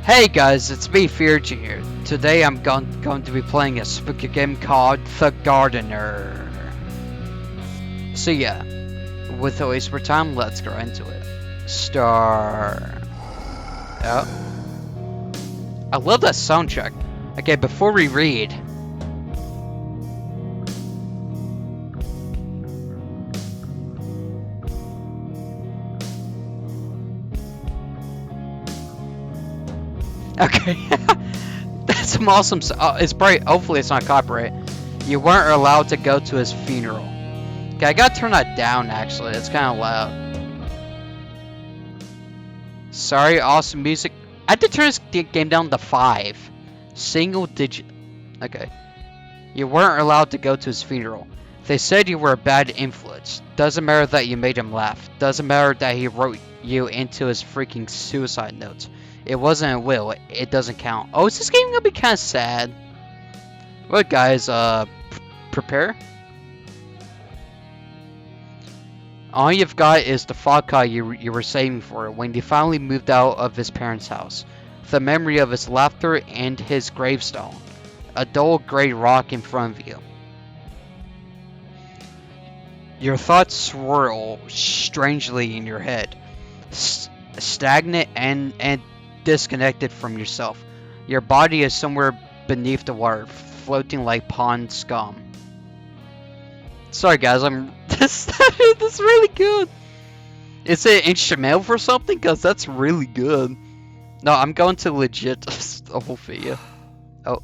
Hey guys, it's me, Feargy here. Today I'm going to be playing a spooky game called The Gardener. So yeah, with no waste more time, let's go into it. Star. Oh. I love that soundtrack. Okay, before we read. Okay. That's some awesome. It's bright. Hopefully, it's not copyright. You weren't allowed to go to his funeral. Okay, I gotta turn that down. Actually, it's kind of loud. Sorry, awesome music. I had to turn this game down to 5. Single digit. Okay. You weren't allowed to go to his funeral. They said you were a bad influence. Doesn't matter that you made him laugh. Doesn't matter that he wrote you into his freaking suicide notes. It wasn't a will. It doesn't count. Oh, is this game gonna be kind of sad? What, guys? Prepare. All you've got is the vodka you were saving for when you finally moved out of his parents' house. The memory of his laughter and his gravestone. A dull gray rock in front of you. Your thoughts swirl strangely in your head. Stagnant and disconnected from yourself. Your body is somewhere beneath the water, floating like pond scum. Sorry guys, this is really good. Is it instrumental for something? Cause that's really good. No, I'm going to legit the whole video. Oh,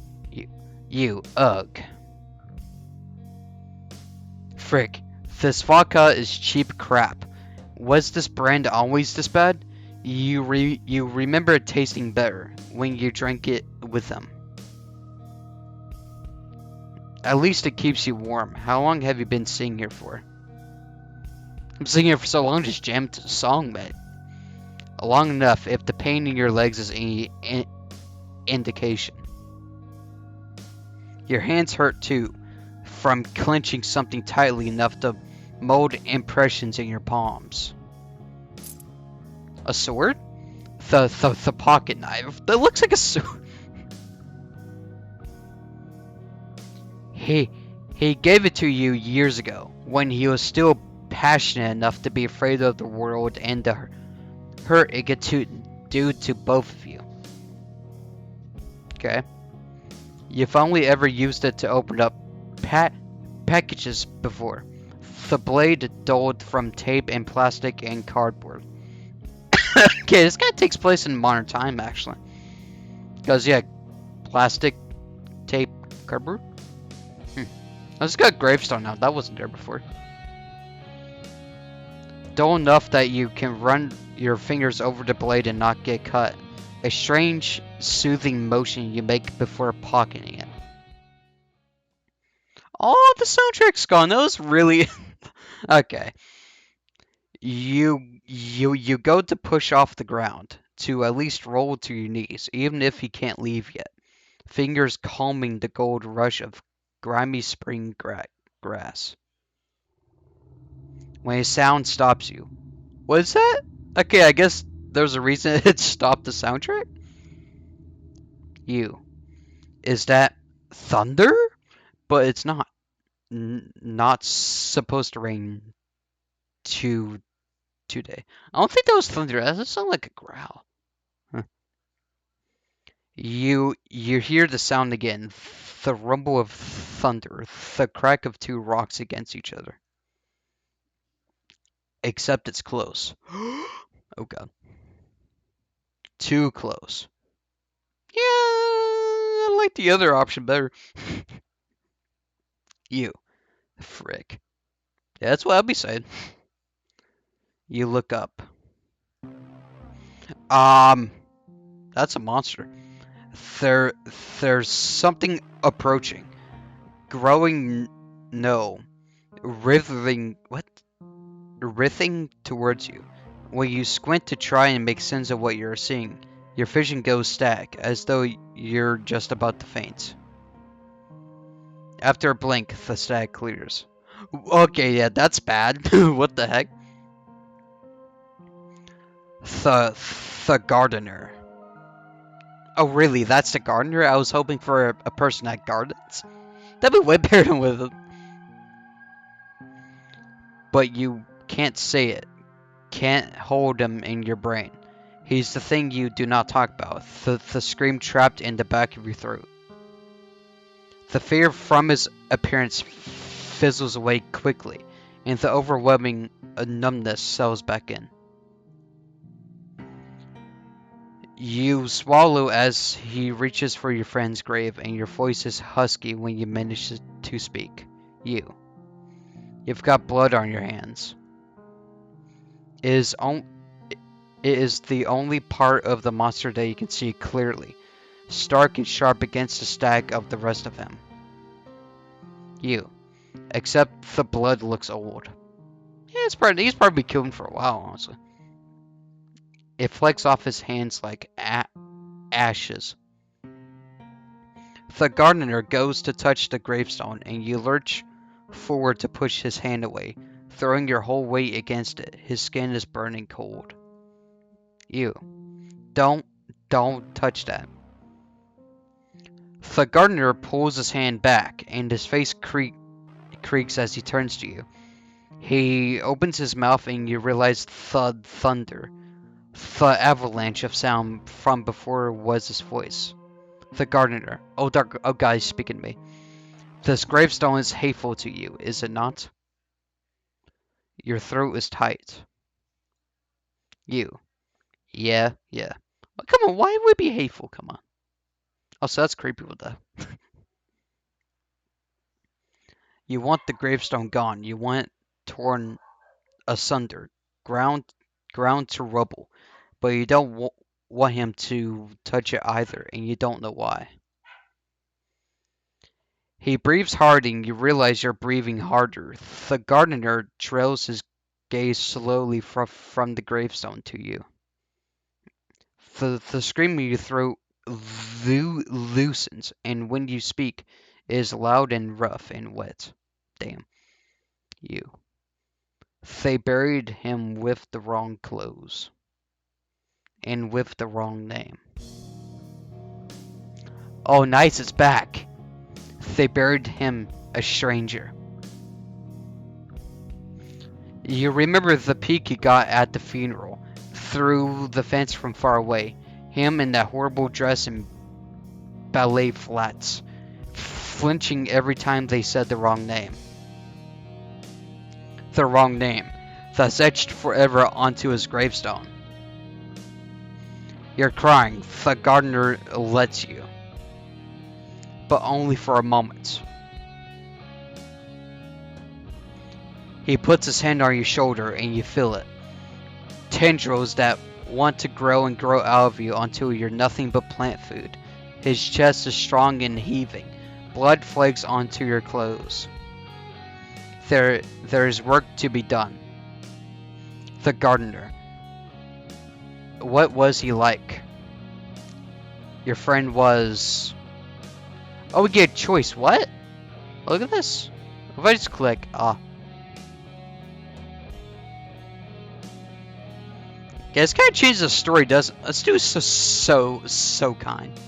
ugh. Frick, this vodka is cheap crap. Was this brand always this bad? You remember it tasting better when you drank it with them. At least it keeps you warm. How long have you been sitting here for? I'm sitting here for so long, just jammed to the song, man. Long enough, if the pain in your legs is any indication. Your hands hurt too, from clenching something tightly enough to mold impressions in your palms. A sword? The pocket knife. That looks like a sword. He gave it to you years ago, when he was still passionate enough to be afraid of the world and the hurt it could do to both of you. Okay. You've only ever used it to open up packages before. The blade dulled from tape and plastic and cardboard. Okay, this guy takes place in modern time, actually. Because, yeah, plastic, tape, cardboard. I just got gravestone now. That wasn't there before. Dull enough that you can run your fingers over the blade and not get cut. A strange, soothing motion you make before pocketing it. Oh, the soundtrack's gone. That was really... Okay. You go to push off the ground, to at least roll to your knees, even if he can't leave yet. Fingers calming the gold rush of grimy spring grass. When a sound stops you. What is that? Okay, I guess there's a reason it stopped the soundtrack? Is that thunder? But it's not. Not supposed to rain today. I don't think that was thunder. That doesn't sound like a growl. Huh. You hear the sound again. The rumble of thunder. The crack of two rocks against each other. Except it's close. Oh god. Too close. Yeah, I like the other option better. Frick. Yeah, that's what I'd be saying. You look up. That's a monster. There's something approaching. Growing, no. Writhing towards you. When you squint to try and make sense of what you're seeing, your vision goes static, as though you're just about to faint. After a blink, the static clears. Okay, yeah, that's bad. What the heck? The gardener. Oh, really? That's the gardener? I was hoping for a person that gardens. That'd be way better than with him. But you can't say it. Can't hold him in your brain. He's the thing you do not talk about. The scream trapped in the back of your throat. The fear from his appearance fizzles away quickly, and the overwhelming numbness settles back in. You swallow as he reaches for your friend's grave, and your voice is husky when you manage to speak. You've got blood on your hands. It is the only part of the monster that you can see clearly, stark and sharp against the stack of the rest of him. Except the blood looks old. Yeah, he's probably been killed for a while, honestly. It flecks off his hands like ashes. The gardener goes to touch the gravestone, and you lurch forward to push his hand away, throwing your whole weight against it. His skin is burning cold. Don't touch that. The gardener pulls his hand back, and his face creaks as he turns to you. He opens his mouth, and you realize thud thunder. The avalanche of sound from before was his voice. The gardener. Oh, God, he's speaking to me. This gravestone is hateful to you, is it not? Your throat is tight. Yeah. Oh, come on, why would it be hateful? Come on. Oh, so that's creepy with that. You want the gravestone gone. You want it torn asunder, ground to rubble. But you don't want him to touch it either, and you don't know why. He breathes hard, and you realize you're breathing harder. The gardener trails his gaze slowly from the gravestone to you. The scream in your throat loosens, and when you speak, it is loud and rough and wet. Damn. They buried him with the wrong clothes. And with the wrong name. Oh, nice, it's back. They buried him a stranger. You remember the peek he got at the funeral, through the fence from far away. Him in that horrible dress and ballet flats, flinching every time they said the wrong name. The wrong name, thus etched forever onto his gravestone. You're crying. The gardener lets you. But only for a moment. He puts his hand on your shoulder and you feel it. Tendrils that want to grow and grow out of you until you're nothing but plant food. His chest is strong and heaving. Blood flakes onto your clothes. There is work to be done. The gardener. What was he like? Your friend was... Oh, we get a choice. What? Look at this. If I just click... Yeah, this kind of changes the story, doesn't it? Let's do so kind.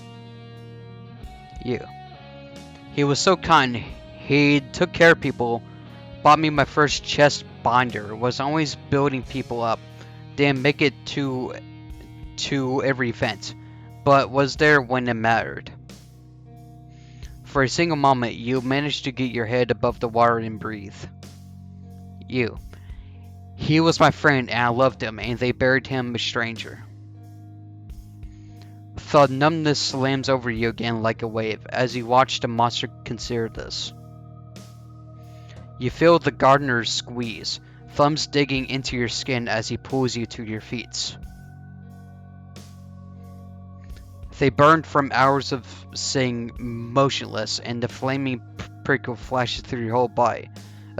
He was so kind. He took care of people. Bought me my first chest binder. Was always building people up. Didn't make it to every event, but was there when it mattered. For a single moment, you managed to get your head above the water and breathe. He was my friend, and I loved him, and they buried him a stranger. The numbness slams over you again like a wave, as you watch the monster consider this. You feel the gardener's squeeze, thumbs digging into your skin as he pulls you to your feet. They burned from hours of sitting motionless, and the flaming prickle flashes through your whole body.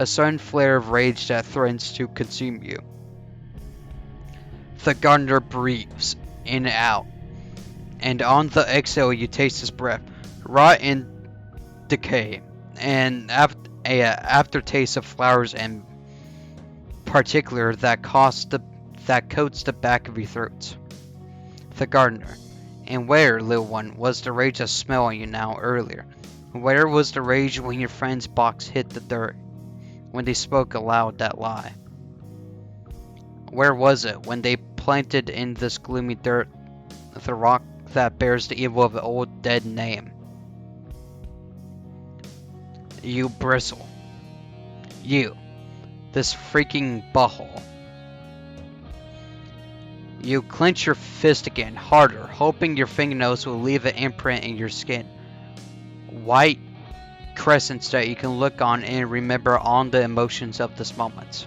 A sudden flare of rage that threatens to consume you. The gardener breathes in and out, and on the exhale you taste his breath, rot and decay, and aftertaste of flowers and particular that coats the back of your throat. The gardener. And where, little one, was the rage that smelled on you now earlier? Where was the rage when your friend's box hit the dirt? When they spoke aloud that lie? Where was it when they planted in this gloomy dirt the rock that bears the evil of the old dead name? You bristle. You. This freaking butthole. You clench your fist again, harder, hoping your fingernails will leave an imprint in your skin. White crescents that you can look on and remember all the emotions of this moment.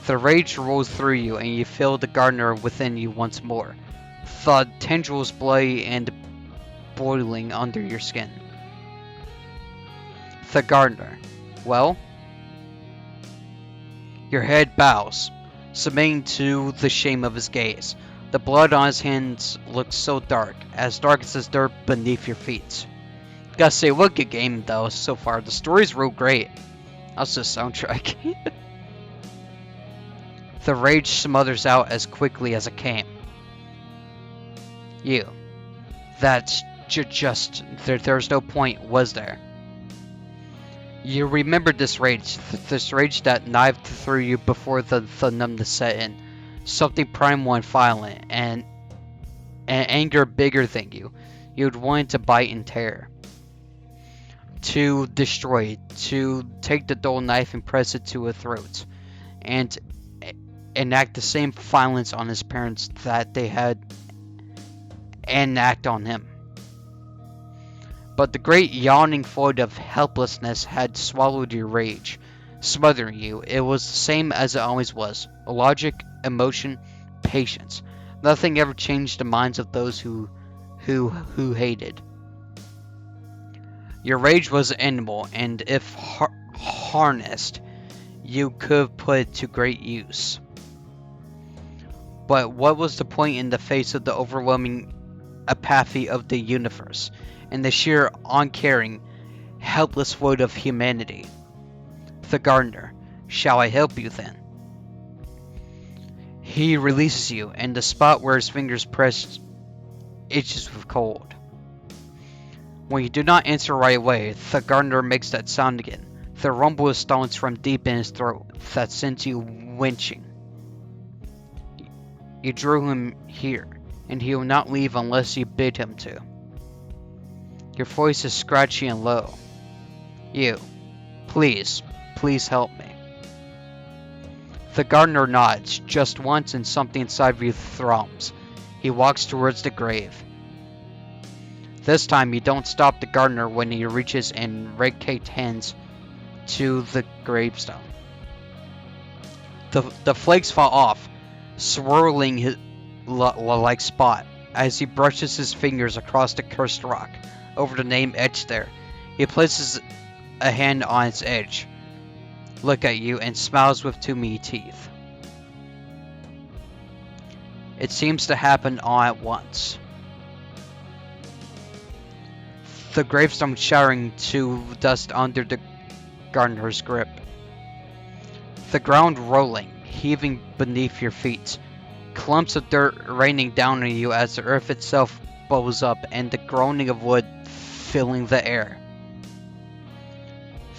The rage rolls through you and you feel the gardener within you once more. The tendrils bloody and boiling under your skin. The gardener. Well? Your head bows, submitting to the shame of his gaze. The blood on his hands looks so dark as the dirt beneath your feet. Gotta say, what a good game though so far. The story's real great. That's the soundtrack. The rage smothers out as quickly as it came. You. That's just... There's no point, was there? You remembered this rage that knifed through you before the numbness set in. Something primal and violent, and anger bigger than you. You'd want to bite in terror. To destroy, to take the dull knife and press it to a throat, and enact the same violence on his parents that they had enact on him. But the great yawning void of helplessness had swallowed your rage, smothering you. It was the same as it always was. Logic, emotion, patience. Nothing ever changed the minds of those who hated. Your rage was animal, and if harnessed, you could put it to great use. But what was the point in the face of the overwhelming apathy of the universe, and the sheer uncaring, helpless void of humanity? The gardener. Shall I help you then? He releases you, and the spot where his fingers pressed itches with cold. When you do not answer right away, the gardener makes that sound again. The rumble of stones from deep in his throat that sends you winching. You drew him here, and he will not leave unless you bid him to. Your voice is scratchy and low. You. Please help me. The gardener nods, just once, and something inside of you thrums. He walks towards the grave. This time, you don't stop the gardener when he reaches in red-caked hands to the gravestone. The flakes fall off, swirling his like spot, as he brushes his fingers across the cursed rock, over the name etched there. He places a hand on its edge, look at you, and smiles with two meaty teeth. It seems to happen all at once. The gravestone shattering to dust under the gardener's grip. The ground rolling, heaving beneath your feet. Clumps of dirt raining down on you as the earth itself bubbles up, and the groaning of wood filling the air.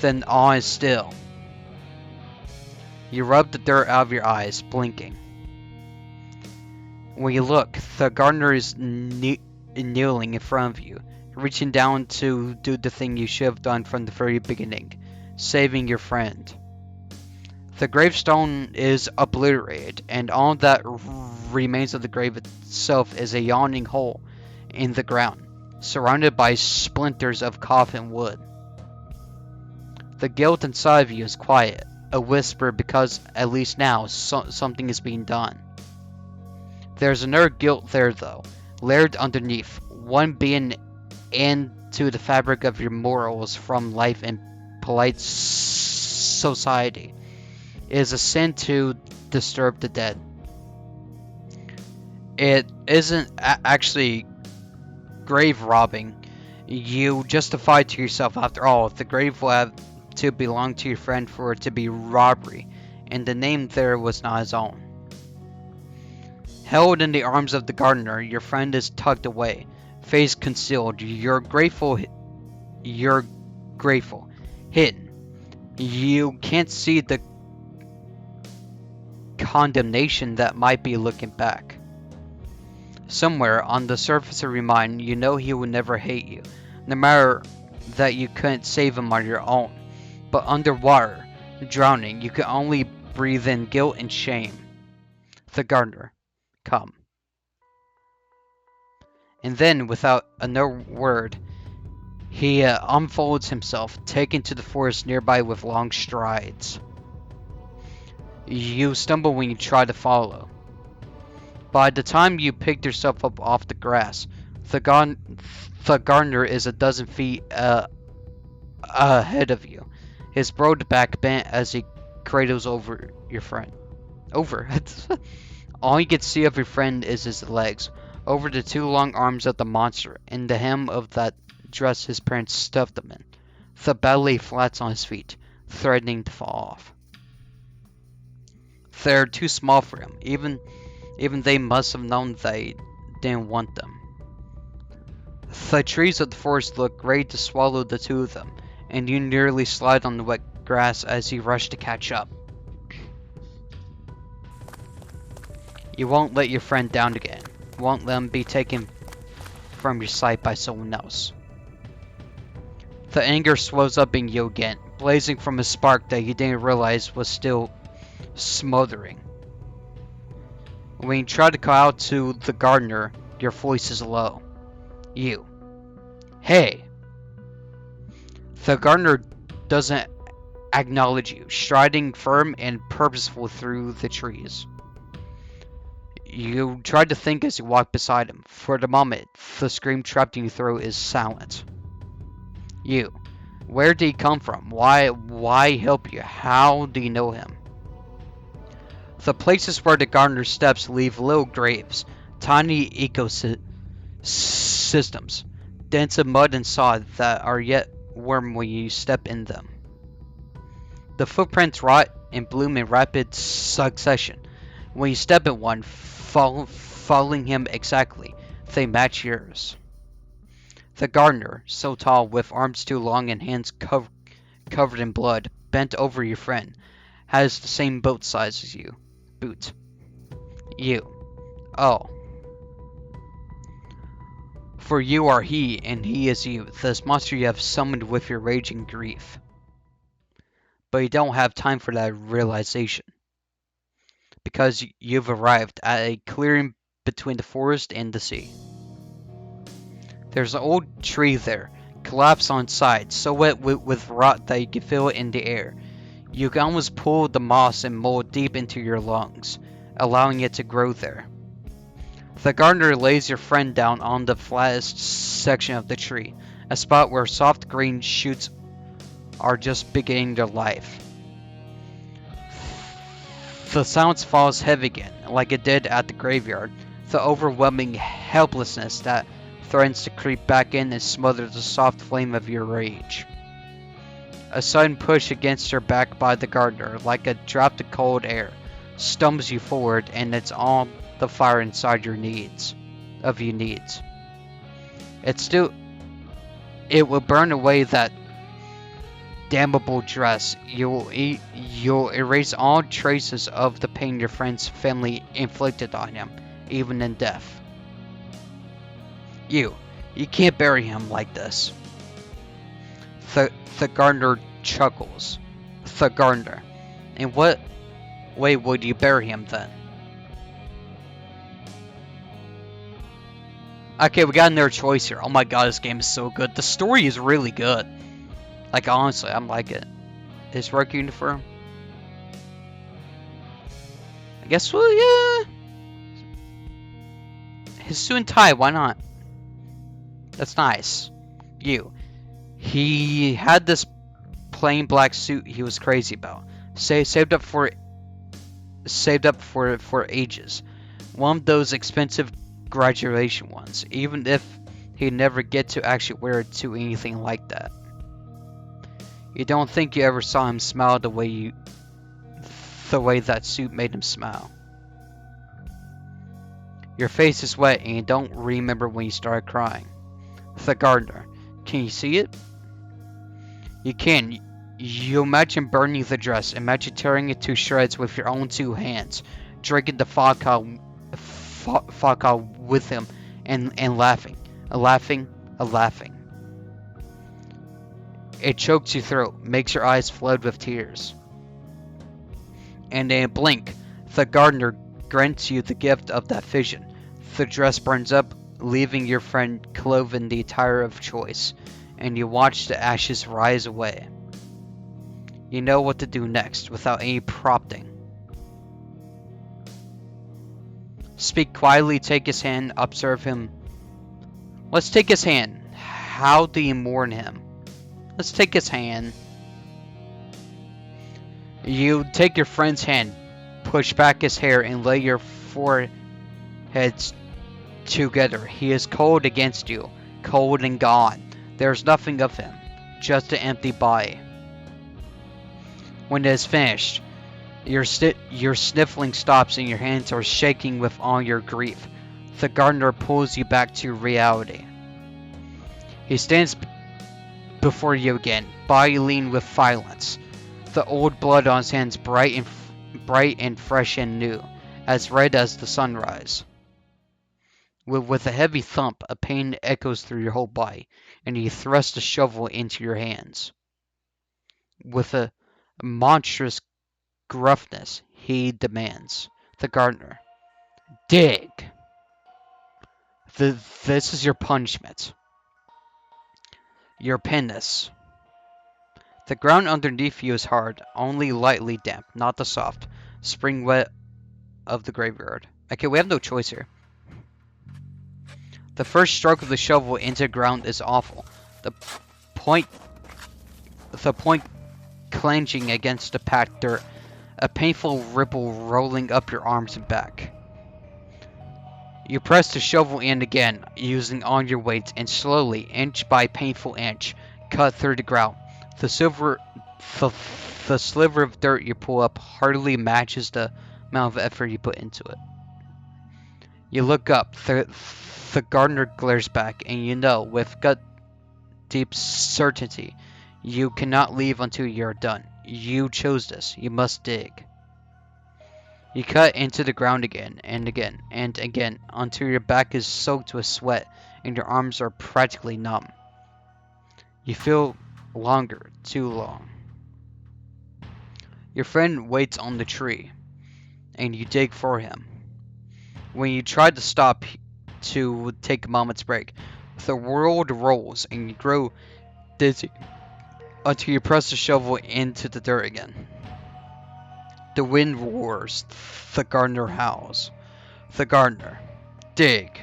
Then all is still. You rub the dirt out of your eyes, blinking. When you look, the gardener is kneeling in front of you, reaching down to do the thing you should have done from the very beginning, saving your friend. The gravestone is obliterated, and all that remains of the grave itself is a yawning hole in the ground, surrounded by splinters of coffin wood. The guilt inside of you is quiet, a whisper, because at least now something is being done. There's another guilt there though, layered underneath, one being into the fabric of your morals from life in polite society. It is a sin to disturb the dead. It isn't actually grave robbing. You justify to yourself, after all, the grave will have to belong to your friend for it to be robbery, and the name there was not his own. Held in the arms of the gardener, your friend is tucked away, face concealed. You're grateful. Hidden. You can't see the condemnation that might be looking back. Somewhere on the surface of your mind, you know he would never hate you, no matter that you couldn't save him on your own. But underwater, drowning, you can only breathe in guilt and shame. The gardener, come. And then, without another word, he unfolds himself, taking to the forest nearby with long strides. You stumble when you try to follow. By the time you picked yourself up off the grass, the gardener is a dozen feet ahead of you, his broad back bent as he cradles over your friend. Over. All you can see of your friend is his legs, over the two long arms of the monster, and the hem of that dress his parents stuffed him in. The belly flats on his feet, threatening to fall off. They're too small for him. Even they must have known they didn't want them. The trees of the forest look ready to swallow the two of them, and you nearly slide on the wet grass as you rush to catch up. You won't let your friend down again. Won't let him be taken from your sight by someone else. The anger swells up in you again, blazing from a spark that you didn't realize was still smoldering. When you try to call out to the gardener, your voice is low. You. Hey! The gardener doesn't acknowledge you, striding firm and purposeful through the trees. You try to think as you walk beside him. For the moment, the scream trapped in your throat is silent. You. Where did he come from? Why help you? How do you know him? The places where the gardener steps leave little graves, tiny ecosystems, dents of mud and sod that are yet warm when you step in them. The footprints rot and bloom in rapid succession. When you step in one, following him exactly, they match yours. The gardener, so tall, with arms too long and hands covered in blood, bent over your friend, has the same boot size as you. You. Oh. For you are he, and he is you, this monster you have summoned with your raging grief. But you don't have time for that realization, because you've arrived at a clearing between the forest and the sea. There's an old tree there, collapsed on its side, so wet with rot that you can feel it in the air. You can almost pull the moss and mold deep into your lungs, allowing it to grow there. The gardener lays your friend down on the flattest section of the tree, a spot where soft green shoots are just beginning their life. The silence falls heavy again, like it did at the graveyard, the overwhelming helplessness that threatens to creep back in and smother the soft flame of your rage. A sudden push against her back by the gardener, like a draught of cold air, stumbles you forward, and it's all the fire inside your needs. It will burn away that damnable dress. You'll erase all traces of the pain your friend's family inflicted on him, even in death. You can't bury him like this. The gardener chuckles. The gardener. In what way would you bury him then? Okay, we got another choice here. Oh my god, this game is so good. The story is really good. Like, honestly, I'm like it. His work uniform. I guess yeah. His suit and tie, why not? That's nice. He had this plain black suit he was crazy about. Saved up for ages. One of those expensive graduation ones, even if he'd never get to actually wear it to anything like that. You don't think you ever saw him smile the way that suit made him smile. Your face is wet and you don't remember when you started crying. The gardener. Can you see it? You can. You imagine burning the dress. Imagine tearing it to shreds with your own 2 hands. Drinking the vodka with him and laughing. Laughing. It chokes your throat, makes your eyes flood with tears. And in a blink, the gardener grants you the gift of that vision. The dress burns up, leaving your friend cloven the attire of choice, and you watch the ashes rise away. You know what to do next without any prompting. Speak quietly, take his hand, observe him. Let's take his hand. How do you mourn him? Let's take his hand. You take your friend's hand, push back his hair, and lay your foreheads together. He is cold against you, cold and gone. There is nothing of him, just an empty body. When it is finished, your sniffling stops and your hands are shaking with all your grief. The gardener pulls you back to reality. He stands before you again, body lean with violence. The old blood on his hands bright and fresh and new, as red as the sunrise. With a heavy thump, a pain echoes through your whole body, and he thrusts a shovel into your hands. With a monstrous gruffness, he demands. The gardener. Dig! This is your punishment. Your penance. The ground underneath you is hard, only lightly damp, not the soft, spring wet of the graveyard. Okay, we have no choice here. The first stroke of the shovel into the ground is awful. The point clenching against the packed dirt, a painful ripple rolling up your arms and back. You press the shovel in again, using all your weight, and slowly, inch by painful inch, cut through the ground. The sliver of dirt you pull up hardly matches the amount of effort you put into it. You look up. The gardener glares back, and you know, with gut-deep certainty, you cannot leave until you are done. You chose this. You must dig. You cut into the ground again, and again, and again, until your back is soaked with sweat, and your arms are practically numb. You feel longer, too long. Your friend waits on the tree, and you dig for him. When you try to stop to take a moment's break, the world rolls, and you grow dizzy until you press the shovel into the dirt again. The wind roars, the gardener howls. The gardener. Dig.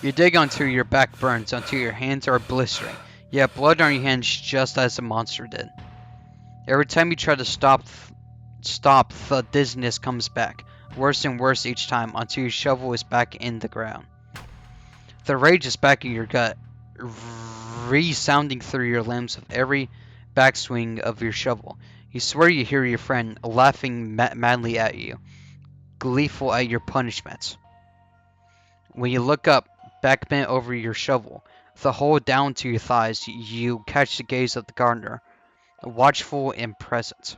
You dig until your back burns, until your hands are blistering. You have blood on your hands just as the monster did. Every time you try to stop, the dizziness comes back, worse and worse each time, until your shovel is back in the ground. The rage is back in your gut, resounding through your limbs with every backswing of your shovel. You swear you hear your friend laughing madly at you, gleeful at your punishments. When you look up, back bent over your shovel, the hole down to your thighs, you catch the gaze of the gardener, watchful and present.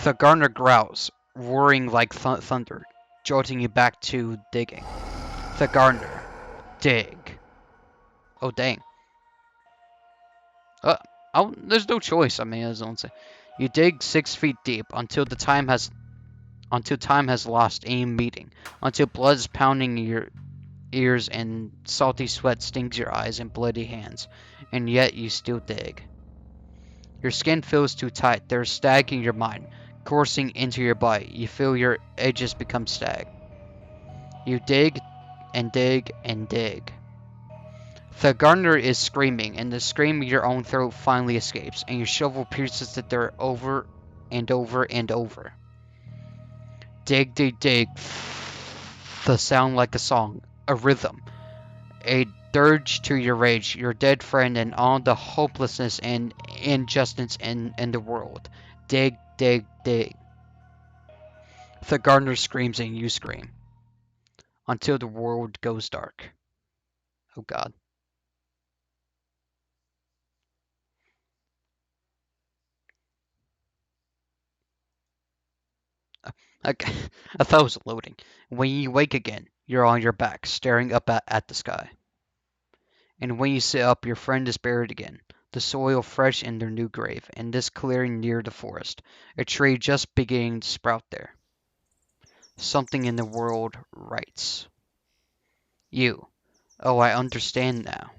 The gardener growls, roaring like thunder, jolting you back to digging. The gardener. Dig. Oh, dang. There's no choice. I mean, as I say, you dig 6 feet deep until time has lost any meaning, until blood is pounding your ears and salty sweat stings your eyes and bloody hands, and yet you still dig. Your skin feels too tight. There's stag in your mind, coursing into your body. You feel your edges become stag. You dig and dig and dig. The gardener is screaming, and the scream in your own throat finally escapes, and your shovel pierces the dirt over and over and over. Dig, dig, dig. The sound like a song, a rhythm, a dirge to your rage, your dead friend, and all the hopelessness and injustice in the world. Dig, dig, dig. The gardener screams and you scream until the world goes dark. Oh God. Okay. I thought it was loading. When you wake again, you're on your back, staring up at the sky. And when you sit up, your friend is buried again, the soil fresh in their new grave, in this clearing near the forest, a tree just beginning to sprout there. Something in the world writes. You. Oh, I understand now.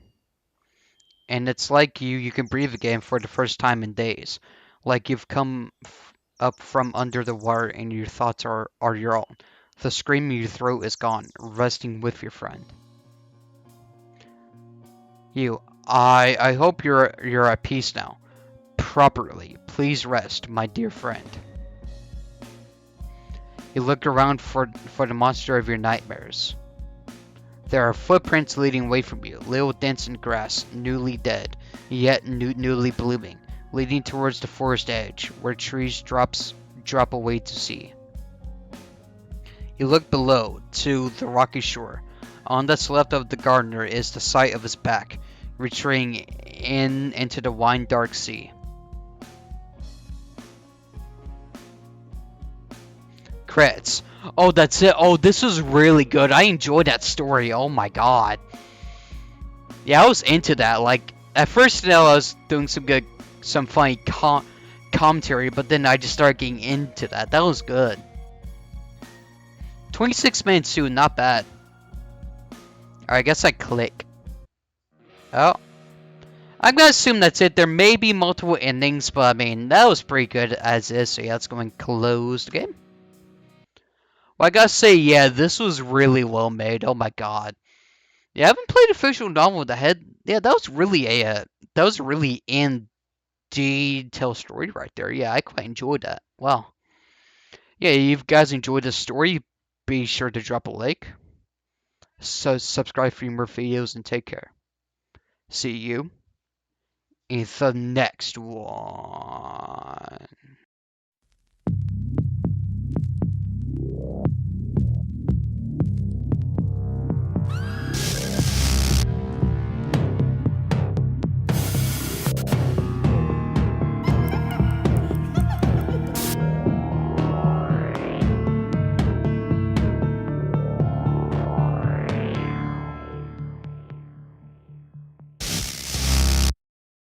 And it's like you can breathe again for the first time in days. Like you've come up from under the water and your thoughts are your own. The scream in your throat is gone, resting with your friend. You. I hope you're at peace now. Properly. Please rest, my dear friend. You look around for the monster of your nightmares. There are footprints leading away from you, little dents in grass, newly dead, yet newly blooming, leading towards the forest edge, where trees drop away to sea. You look below, to the rocky shore. On that's left of the gardener is the sight of his back, retreating into the wine dark sea. Credits. Oh, that's it. Oh, this was really good. I enjoyed that story. Oh my god. Yeah, I was into that. Like at first, I was doing some funny commentary, but then I just started getting into that. That was good. 26 minutes soon, not bad. Alright, I guess I click. Oh, I'm gonna assume that's it. There may be multiple endings, but I mean that was pretty good as is. So yeah, let's go and close the game. Well, I gotta say, yeah, this was really well made. Oh my god. Yeah, I haven't played a fictional novel with the head. Yeah, that was really that was a really in detailed story right there. Yeah, I quite enjoyed that. Wow. Yeah, if you guys enjoyed this story, be sure to drop a like. So subscribe for more videos and take care. See you in the next one.